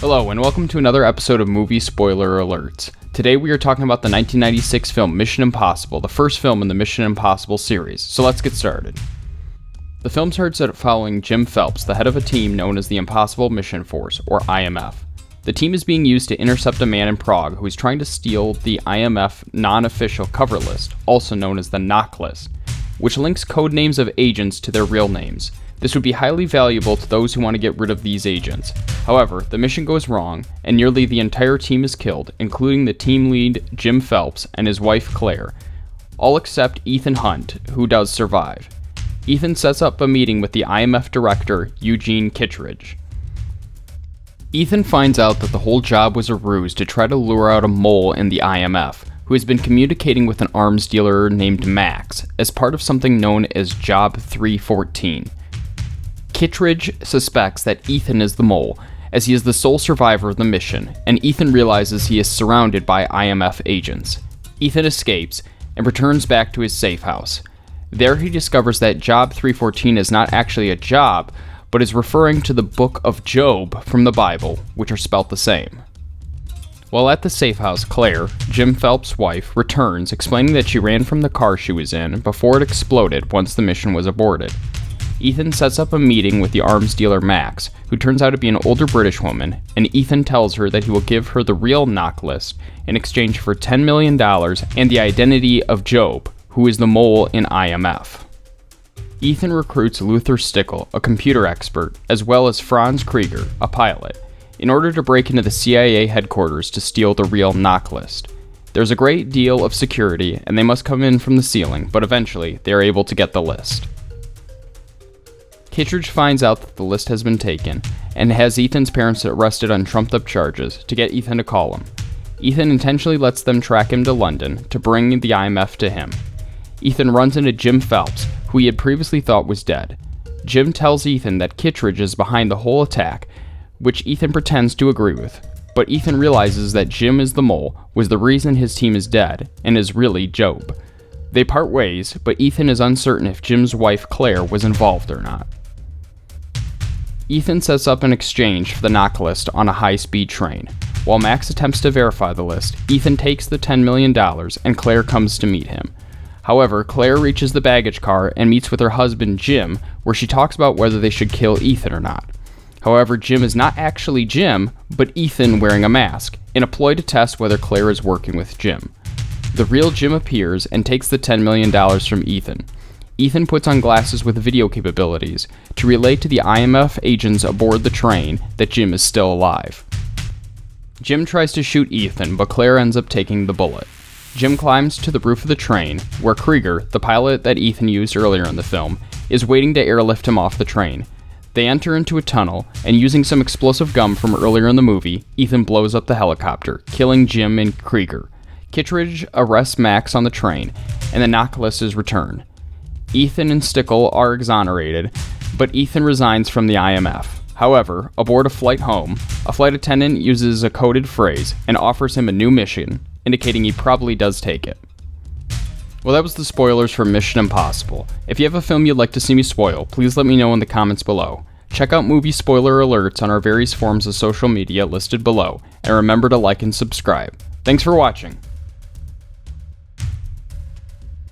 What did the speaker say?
Hello, and welcome to another episode of Movie Spoiler Alerts. Today we are talking about the 1996 film Mission Impossible, the first film in the Mission Impossible series, so let's get started. The film starts out following Jim Phelps, the head of a team known as the Impossible Mission Force, or IMF. The team is being used to intercept a man in Prague who is trying to steal the IMF non-official cover list, also known as the knock list, which links code names of agents to their real names. This would be highly valuable to those who want to get rid of these agents. However, the mission goes wrong, and nearly the entire team is killed, including the team lead Jim Phelps and his wife Clare, all except Ethan Hunt, who does survive. Ethan sets up a meeting with the IMF director, Eugene Kittredge. Ethan finds out that the whole job was a ruse to try to lure out a mole in the IMF, who has been communicating with an arms dealer named Max as part of something known as Job 314. Kittredge suspects that Ethan is the mole, as he is the sole survivor of the mission, and Ethan realizes he is surrounded by IMF agents. Ethan escapes and returns back to his safe house. There he discovers that Job 314 is not actually a job, but is referring to the book of Job from the Bible, which are spelt the same. While at the safe house, Clare, Jim Phelps' wife, returns, explaining that she ran from the car she was in before it exploded once the mission was aborted. Ethan sets up a meeting with the arms dealer Max, who turns out to be an older British woman, and Ethan tells her that he will give her the real knock list in exchange for $10 million and the identity of Job, who is the mole in IMF. Ethan recruits Luther Stickell, a computer expert, as well as Franz Krieger, a pilot, in order to break into the CIA headquarters to steal the real knock list. There's a great deal of security, and they must come in from the ceiling, but eventually they are able to get the list. Kittredge finds out that the list has been taken, and has Ethan's parents arrested on trumped-up charges to get Ethan to call him. Ethan intentionally lets them track him to London to bring the IMF to him. Ethan runs into Jim Phelps, who he had previously thought was dead. Jim tells Ethan that Kittredge is behind the whole attack, which Ethan pretends to agree with, but Ethan realizes that Jim is the mole, was the reason his team is dead, and is really Job. They part ways, but Ethan is uncertain if Jim's wife Clare was involved or not. Ethan sets up an exchange for the knock list on a high-speed train. While Max attempts to verify the list, Ethan takes the $10 million and Clare comes to meet him. However, Clare reaches the baggage car and meets with her husband Jim, where she talks about whether they should kill Ethan or not. However, Jim is not actually Jim, but Ethan wearing a mask, in a ploy to test whether Clare is working with Jim. The real Jim appears and takes the $10 million from Ethan. Ethan puts on glasses with video capabilities to relay to the IMF agents aboard the train that Jim is still alive. Jim tries to shoot Ethan, but Clare ends up taking the bullet. Jim climbs to the roof of the train, where Krieger, the pilot that Ethan used earlier in the film, is waiting to airlift him off the train. They enter into a tunnel, and using some explosive gum from earlier in the movie, Ethan blows up the helicopter, killing Jim and Krieger. Kittredge arrests Max on the train, and the knock list is returned. Ethan and Stickell are exonerated, but Ethan resigns from the IMF. However, aboard a flight home, a flight attendant uses a coded phrase and offers him a new mission, indicating he probably does take it. Well, that was the spoilers for Mission Impossible. If you have a film you'd like to see me spoil, please let me know in the comments below. Check out movie spoiler alerts on our various forms of social media listed below, and remember to like and subscribe. Thanks for watching.